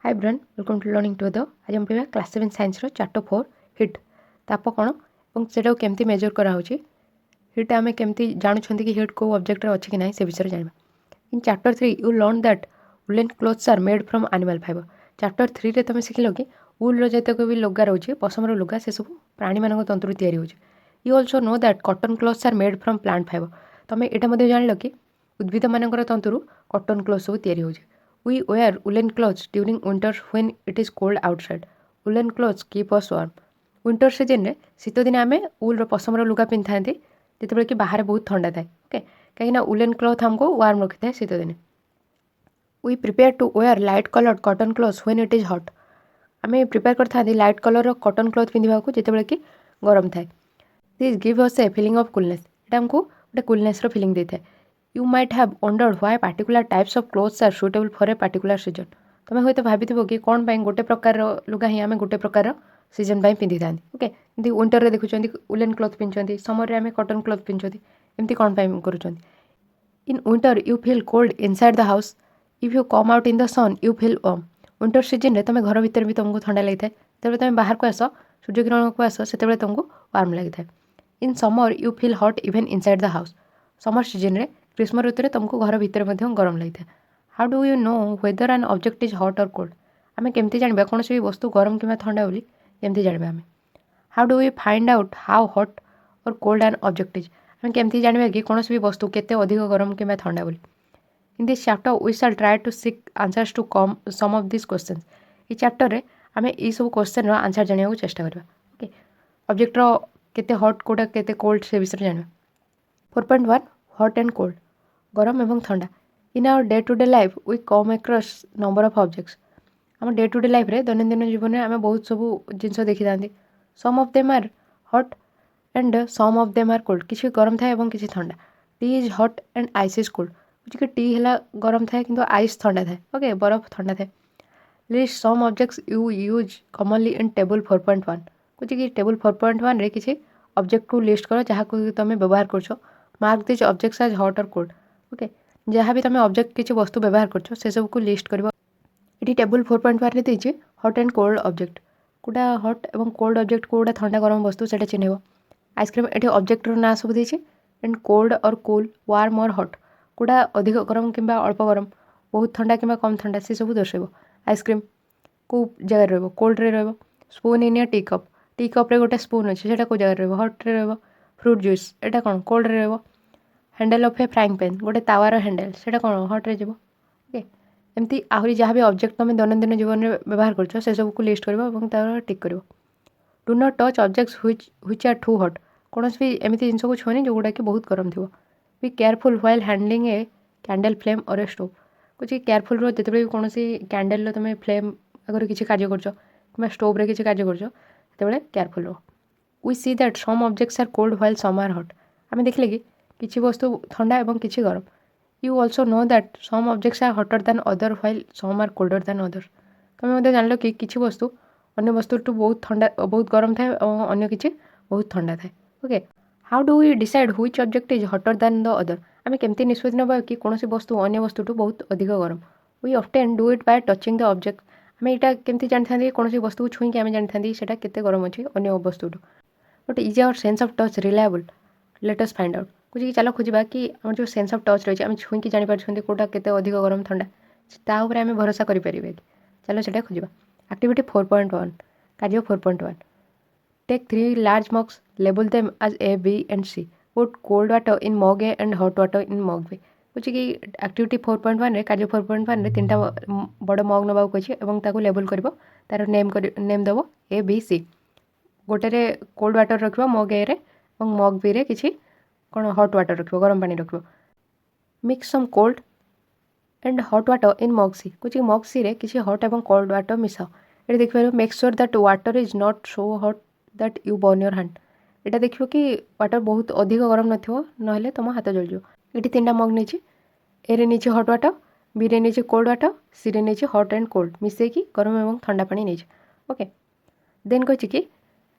हाय ब्रन welcome to learning to the आज हम पढ़ा क्लास 7 साइंस चैप्टर 4 हिट ताप कौन और सेटा केमती मेजर कराऊँच हिट आम केमती जानूँ कि हिट को ऑब्जेक्ट अच्छी कि ना से विषय जाना in chapter 3 you learn that woollen clothes are made from animal fibre chapter 3 रे तुम शिखिल कि वुल जितक भी लुगा रोचे पशमर लुगा से सब प्राणी मान तंत्रु या you also know that cotton clothes are made from plant fibre तुम यहाँ जान कि उद्भिद मान तंत्रु कॉटन क्लोथ सब या We wear woolen clothes during winter when it is cold outside. Woolen clothes keep us warm. Winter season रे शीत दिन आम उल पशमर लुगा पिंधा जिते कि बाहर बहुत ठंडा थाए ओके कहीं वुलेन क्लॉथ हमको वार्म रखी था शीत दिन we prepare to wear light coloured cotton clothes when it is hot आम प्रिपेयर कर लाइट कलर कॉटन क्लॉथ पिंधा जिते कि गरम थाए this give us a feeling of coolness यहाँ आमको गोटे कूलनेस फीलिंग देता है You might have wondered why particular types of clothes are suitable for a particular season. तुम हूँ भाभी कि कौन पाई गोटे प्रकार लुगा ही आम गोटे प्रकार सीजन पिंधि था ओके एमती विंटर रे देखुं वुलेन क्लॉथ पिंधुंट समर आम कॉटन क्लॉथ पिंधुंट एमती कौन कर in winter you feel cold inside the house if you come out in the sun you feel warm winter season रे तुम घर भितर भी तुमको ठंडा लगी था जब तुम बाहर को आस सूर्यकिरण को आस से तुमको वार्म लगी था in summer you feel hot even inside the house summer season रे ग्रीष्म ऋतु में तुमको घर भितर गरम लगी था how do you know whether N object is hot और कोल्ड आम केमती जानवा कौन भी वस्तु गरम कि ठंडा बोली केमती जानवा आम how do you find out how hot और कोल्ड एन ऑब्जेक्ट इज आम केमती जानवा कि कौन भी वस्तु केते अधिक गरम कि ठंडा बोली in this chapter we shall try to seek answers to come some of this question ये चैप्टर रे आम ये सब क्वेश्चन आंसर जाना चेष्टा करवा ओके ऑब्जेक्टर केते हॉट कोटा केते कोल्ड से विषय जानवा 4.1 हॉट एंड कोल्ड गरम एवं ठंडा in our day to day life we come across number of objects आम डे टू डे लाइफ रे दैनंदिन जीवन में आम बहुत सब जिन देखी था some of them are hot and some of them are cold किसी गरम थाए और किसी ठंडा tea is hot and ice is cold बुझे टी है गरम थाए कि आइस ठंडा थाए ओके बरफ ठंडा थाए list some objects you use commonly in table 4.1 बुझे कि टेबल 4.1 रे किसी ऑब्जेक्ट को लिस्ट कर जहाँ तुम व्यवहार कर mark this objects as hot और कोल्ड ओके जहाँ भी तुम ऑब्जेक्ट किसी वस्तु व्यवहार कर से सब को लिस्ट कर ये टेबल 4.1 रे देती हॉट एंड कोल्ड ऑब्जेक्ट कोटा हॉट और कोल्ड ऑब्जेक्ट कोटा ठंडा गरम वस्तु से चिन्हब आइसक्रीम ये ऑब्जेक्टर ना सब देती एंड कोल्ड और कूल वार्म और हॉट कोटा अधिक गरम कि अल्प गरम बहुत ठंडा कि कम ठंडा से सब दर्शाइब आइसक्रीम को जगह रहा कोल्ड रे रहा स्पून इन टी कप रे गोटे स्पून अच्छे से जगह रहा हट रे रहा फ्रूट जुइस यहाँ कौन कोल्ड रे रहा handle of A frying pan गोटे तावार हैंडल से कौन हट रे जीव ओके एमती आहरी जहाँ भी ऑब्जेक्ट तुम दैनंदिन जीवन में व्यवहार कर से सबको लिस्ट कर टिक कर do not touch objects which are too hot कौन भी एमती जिन को छुनी जो गुड़ा कि बहुत गरम थी be careful while handling a candle flame और ए स्टोव कुछ केयरफुल रो जिते भी कौन कैंडल तुम फ्लेम अगर किसी कार्य कर स्टोव किसी कार्य कर केयरफुल रो we see that some objects are cold while some are hot आम देखले कि किसी वस्तु ठंडा और किसी गरम you also know that some objects are hotter than other while some are colder than other तुम जान कि किसी वस्तु अन्य वस्तु बहुत ठंडा बहुत गरम थाए और अन्य किसी बहुत ठंडा थाए okay how do we decide which object is hotter than the other आम केमती निष्पत्ति नवा कि कौन वस्तु अन्य वस्तु बहुत अधिक गरम we often do it by touching the object आम यहाँ केमती जानी कौन वस्तु को छुईक आम जानी से गरम अच्छी अन्य वस्तु but is our sense of touch reliable let us find out कुछ चलो खोजा कि आम जो सेंस ऑफ टच रही है छुईकी जापर कौटा के अधिक गरम ठंडा ताऊपर आम भरोसा करें चलो से खोजा एक्टिविटी 4.1 कार्य 4.1 take 3 large mugs label them as A B and C put cold water in mug A and hot water in mug B कुछ कि एक्टिविटी 4.1 रे कार्य 4.1 रे 3टा बड़ मग नवा को लेबल कर तार नेम दब ए बी सी गोटे कोल्ड वाटर रख मग ए रे और मग बी रे किसी कौन हट वाटर रख गरम पानी रख mix some cold and hot water in mug सी कुछ मग सी रे किसी हट और कोल्ड वाटर मिसाओ ये देखिए make sure that water is not so hot that you burn your hand यहाँ देखिए कि वाटर बहुत अधिक गरम ना तुम हाथ जल जाओ ये 3टा मग नहीं ए रे नहीं हट वाटर बी रे नहीं कोल्ड वाटर सी रे नहीं हट एंड कोल्ड मिसेकी गरम और ठंडा पानी नहीं ओके देन कही कि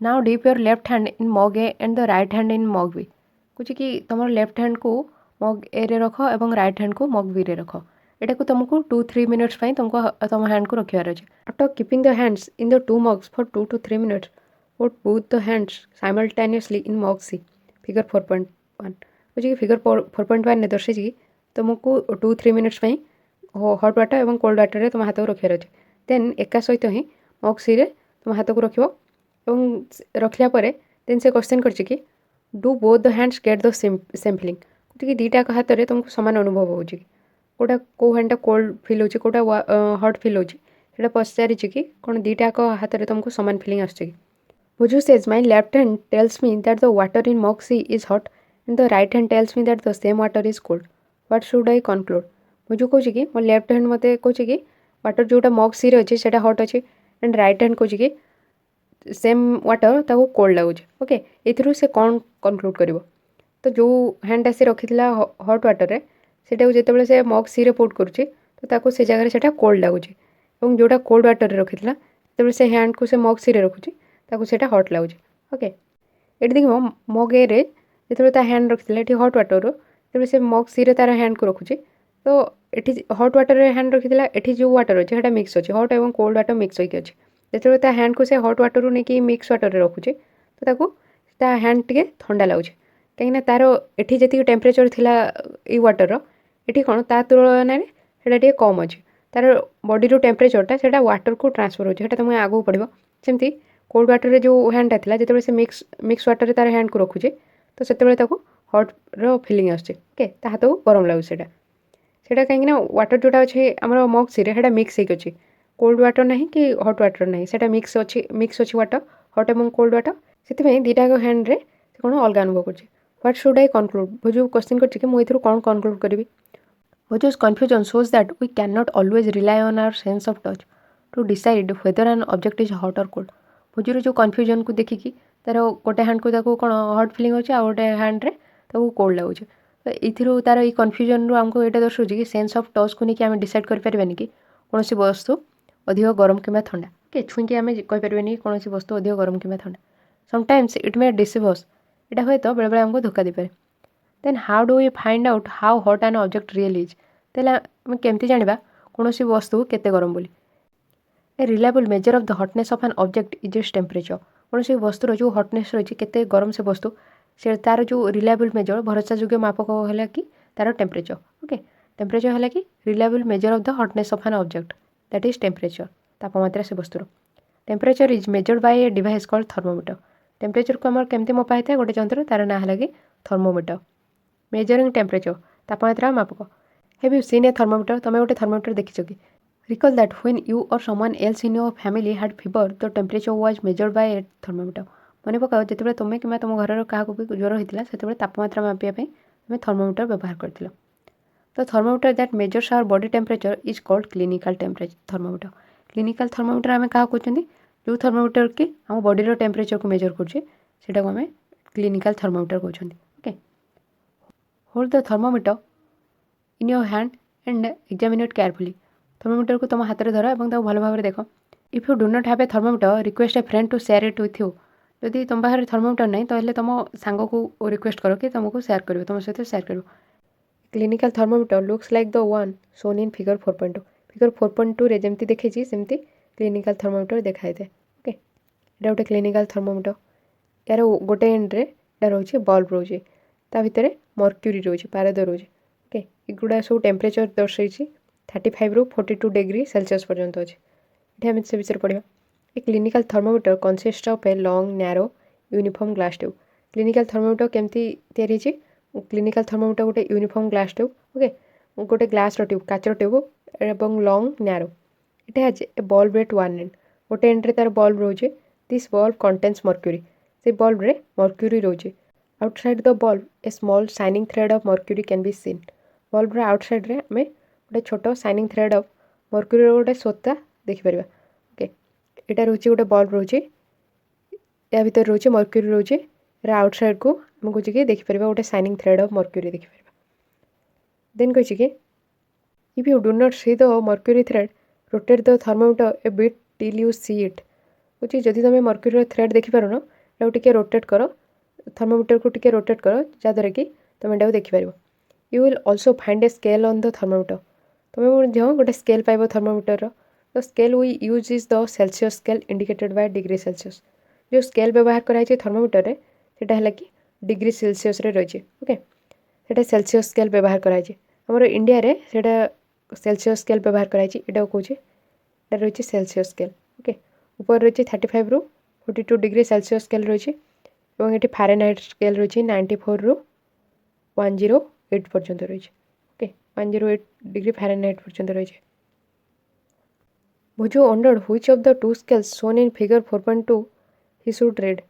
now dip your left hand in mug A and the right hand in mug B कुछ कि तुम लेफ्ट हैंड को मग ए रे रख और राइट हैंड को मग बी रे रख एटा को तुमको 2-3 मिनिट्स तुमको तुम हैंड को रखिबार अछि। After keeping the hands in the 2 mugs for 2 to 3 minutes put both the hands simultaneously in mug C figure 4.1 बुझे फिगर 4.1 ने दर्शे कि तुमको 2-3 मिनिट्स हॉट वाटर एवं कोल्ड वाटर रे तुम हाथ को रखिबार अछि। देन एका सहित ही मग सी रे तुम हाथ को रखिबो एवं रखला परे देन से क्वेश्चन करछि कि do both the hands get the same feeling कि दीटा हाथ में तुमको समान अनुभव होउछि कोटा को हैंड कोल्ड फील होछि कोटा हॉट फील होछि सेटा पचारि कि कोन दीटा हाथ में तुमको समान फीलिंग आछि कि Buju says my left hand tells me that the water in mug C is hot and the right hand tells me that the same water is cold. What should I conclude? बुझु कौच कि मो left hand मते कौच कि water जोटा मग सी रे अछि सेटा hot अछि एंड राइट हैंड कौच कि सेम वाटर ताको कोल्ड लागुछि। ओके एथिरु से कौन कनक्लूड करिवो तो जो हैंड से रखिथिला हॉट वाटर रे सेटा को जेतेबेले से मग सी रे पुट करूछि तो ताको से जगह रे सेटा कोल्ड लागुछि एवं जोटा कोल्ड वाटर रे रखिथिला जेतेबेले से हैंड को से मग सी रे रखुछि ताको सेटा हॉट लागुछि। ओके एटी देखिबो मग ए रे जेतेबेले ता हैंड रखिथिला एटी हॉट वाटर रो जेतेबेले से मग सी रे तार हैंड को रखुछि तो एटी हॉट वाटर रे हैंड रखिथिला एटी जो वाटर अछि सेटा मिक्स अछि हॉट एवं कोल्ड वाटर मिक्स होइके अछि जेतेबेले ता हैंड को से हॉट वाटर रो ने कि मिक्स वाटर रे रखुछि तो ताको ता हैंड टिके ठंडा लागुछि कहीं तार एठी जति टेम्परेचर थिला ई वाटर एठी कोन ता तुलना रे सेटा टिके कम अछि तार बॉडी रो टेम्परेचरटा सेटा वाटर को ट्रांसफर होछि सेटा तुम आगो पड़िबो सेमती कोल्ड वाटर रे जो हैंडटा थिला जेतेबेले से मिक्स वाटर रे तार हैंड को रखुछि तो सेतेबेले ताको हॉट रो फीलिंग आछे ओके ता हाथ को गरम लागु सेटा सेटा कहीं ना वाटर जोटा अछि हमर मग सी रे सेटा मिक्स हेक अछि कोल्ड वाटर नहीं कि हॉट वाटर नहीं सेटा मिक्स अछि वाटर हॉट एवं कोल्ड वाटर सेति में दीटा को हैंड रे कोन अलगा अनुभव करछि। व्हाट शुड आई कनक्लूड बुझु क्वेश्चन करछि कि मु इथरु कोन कनक्लूड करबी Bojo's confusion shows that we cannot always rely on our sense of touch to decide whether an object is hot or cold. भोजूर जो कन्फ्यूजन को देखिकी तार गोटे हैंड को ताको कौन हट फिलिंग अच्छे आ गोटे हैंड रे ताको कोल्ड लगुचे तो इथिरु तार ई कन्फ्यूजन रु आमको एटा दर्शाउछि कि सेंस ऑफ टच को लेकिन आम डिसाइड कर परिबानी कि कौन वस्तु अधिक गरम किंबा ठंडा ओके छुईकी आम कहि परिबानी कि कौन वस्तु अधिक गरम किंबा ठंडा sometimes it may deceive us एटा होय तो बेले बेले आमको धोखा दे पारे then how do we find out how hot an object real is तेला आम केमती जानिबा कौन वस्तु केते गरम बोली a reliable measure of the hotness of an object is its temperature कौन से वस्तुर जो हॉटनेस रही केते गरम से वस्तु से तार जो रिलायबल मेजर भरोसा योग्य मापक है कि तार टेम्परेचर ओके टेम्परेचर है कि reliable measure of the hotness of an object that is temperature तापमात्रा से वस्तुर temperature is measured by a device called thermometer temperature को आम केमती मपा होता है गोटे यंत्र तार ना है कि थर्मोमीटर मेजरिंग टेम्परेचर तापमात्रा मापक have you seen A thermometer तुम गोटे थर्मोमीटर देखिछ कि Recall that when you or someone else in your family had fever, the temperature was measured by a thermometer. मन पकाओ जिते तुम्हें कि तुम घर क्या भी ज्वर होता से तापमात्रा मापिया तुम थर्मोमीटर व्यवहार कर तो thermometer that measures our body temperature is called clinical temperature thermometer clinical thermometer आम क्या कहते जो थर्मोमीटर की आम बॉडी टेम्परेचर को मेजर कर आम क्लिनिकल थर्मोमीटर कहते okay hold the thermometer in your hand and examine it carefully thermometer को तुम हाथ में धर और भल भाव देख if you do not have a thermometer request a friend to share it with you जदि तुम पाखे थर्मोमीटर नहीं तो तुम सांग को रिक्वेस्ट कर कि तुमको शेयर कर तुम सहित शेयर कर clinical thermometer looks like the one shown in figure 4.2 figure 4.2 रे जमती देखी सेमती क्लिनिकल थर्मोमीटर देखाई थे ओके एटा गोटे क्लिनिकल थर्मोमीटर यार गोटे एंड रे रोचे बल्ब रोचे ता भितर मर्क्यूरी रोचे पारद रोचे ओके एगुड़ा सब टेम्परेचर दर्शाई 35 ରୁ 42 डिग्री सेल्सियस पर्यंत अच्छे ये आम से विषय पढ़ा a clinical thermometer consist of a long narrow uniform glass tube clinical thermometer केमती तैयारी क्लिनिकल थर्मोमीटर गोटे यूनिफॉर्म ग्लास ट्यूब ओके गोटे ग्लास ट्यूब काचर ट्यूब एवं long narrow it has a bulb at one end गोटे end रे तार bulb रोचे दिस बल्ब कंटेन्स मर्क्यूरी से बल्ब रे मर्क्यूरी रोचे outside the bulb a small shining thread of mercury can be seen bulb रे outside रे हमें गोटे छोट शाइनिंग थ्रेड ऑफ मर्क्यूरी गोटे सोता देखिपर ओके यहाँ रोचे गोटे बल्ब रोचे या भर रोचे मर्क्यूरी रोचे आउटसाइड को आम कहे कि देखिपर गोटे शाइनिंग थ्रेड ऑफ मर्क्यूरी देखिपर देन कहे कि if you do not see the mercury thread rotate the thermometer a bit till you see it बुझे जदि तुम मर्क्यूरी थ्रेड देखिपार टे रोटेट कर थर्मोमीटर को टे रोटेट कर जहाँद्वारा कि तुम यहाँ देखिपर you will also find a scale on the thermometer तुम गोटे स्केल पाइब thermometer the scale we use is the Celsius scale indicated by degree Celsius जो स्केल व्यवहार कराई थर्मोमीटर में सेटा है कि डिग्री सेल्सियस रही ओके सेटा सेल्सियस स्केल व्यवहार कराई आमर इंडिया रे सेटा सेल्सियस स्केल व्यवहार कराई एटा कौचे रही सेल्सियस स्केल ओके ऊपर रही 35 रु 42 डिग्री सेल्सियस स्केल रही ये फारेनहाइट स्केल रही 94 रु 108 पर्यंत रही ओके 108 डिग्री फारेनहाइट पर्यंत रही Would you wondered which of the two scales shown in figure 4.2 he should read?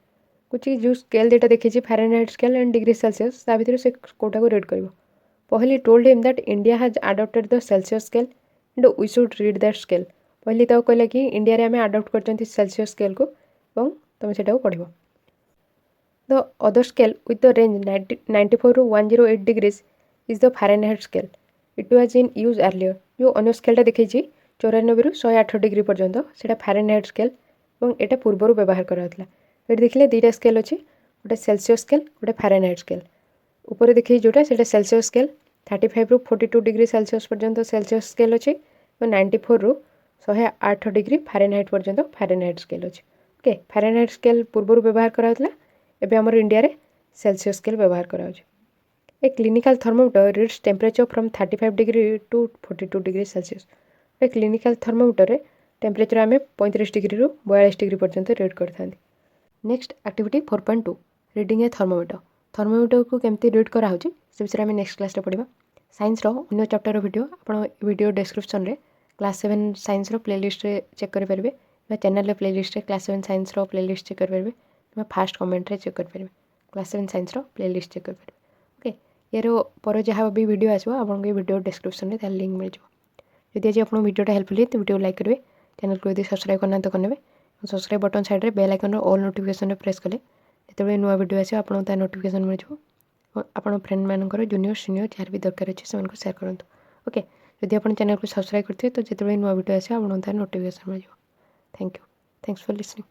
कुछ जो स्केल देटा देखी Fahrenheit scale and degree Celsius ता भितर से कोटा को रीड कर पहली told him that India has adopted the Celsius scale and we should read that scale पहली तो कहला कि इंडिया रे आमे अडॉप्ट करछंती सेल्सियस स्केल को और तुम सेटा को पढ़िबो the other scale with the range 94 to 108 degrees is the Fahrenheit scale it was in use earlier जो अन्य स्केलटा देखी 94 रु 108 डिग्री पर्यंत सेटा फारेनहाइट स्केल और एटा पूर्वर व्यवहार कराला ये देखिले दुईटा स्केल अच्छे गोटे सेल्सियस स्केल गोटे फारेनहाइट स्केल ऊपर देखिए जोटा से सेल्सियस स्केल 35 रु 42 डिग्री सेल्सियस पर्यंत सेल्सियस स्केल अच्छे और 94 रु 108 डिग्री फारेनहाइट पर्यंत फारेनहाइट स्केल अच्छे ओके फारेनहाइट स्केल पूर्वर व्यवहार कराला एबे हमर इंडिया रे सेल्सियस स्केल व्यवहार कराउछ a clinical thermometer reads temperature from 35 degree to 42 degree Celsius a clinical thermometer रे टेम्परेचर आमे 35 डिग्री रु 42 डिग्री पर्यंत रीड करथांती next activity 4.2 reading a thermometer thermometer को केमती रीड कराऊँ से विषय में नेक्स्ट क्लास पढ़ा साइंस अन्य चैप्टर वीडियो आप वीडियो डिस्क्रिप्शन रे क्लास 7 साइंस प्लेलिस्ट रे चेक करेंगे चैनल प्लेलिस्ट रे क्लास 7 साइंस प्लेलिस्ट चेक करेंगे फास्ट कमेंट रे चेक करेंगे क्लास 7 साइंस प्लेलिस्ट चेक करेंगे ओके यार पर जहाँ भी वीडियो आसो आपको ये वीडियो डिस्क्रिप्शन रे लिंक मिल जाए जदि आज आप वीडियोटा हेल्पफुल है तो वीडियो लाइक करेंगे चैनल को यदि सब्सक्राइब करना तो करने सब्सक्राइब बटन साइड रे bell icon all notification press कले जो नुआ वीडियो आसे आपको ता नोटिफिकेशन मिल जाए आपन फ्रेंड मानकर जूनियर सीनियर जार भी दरकार अच्छे से शेयर करूँ ओके जदि आप चैनल को सब्सक्राइब करते तो जो नुआ वीडियो आसे आपको ता नोटिफिकेशन मिल जाए thank you thanks for listening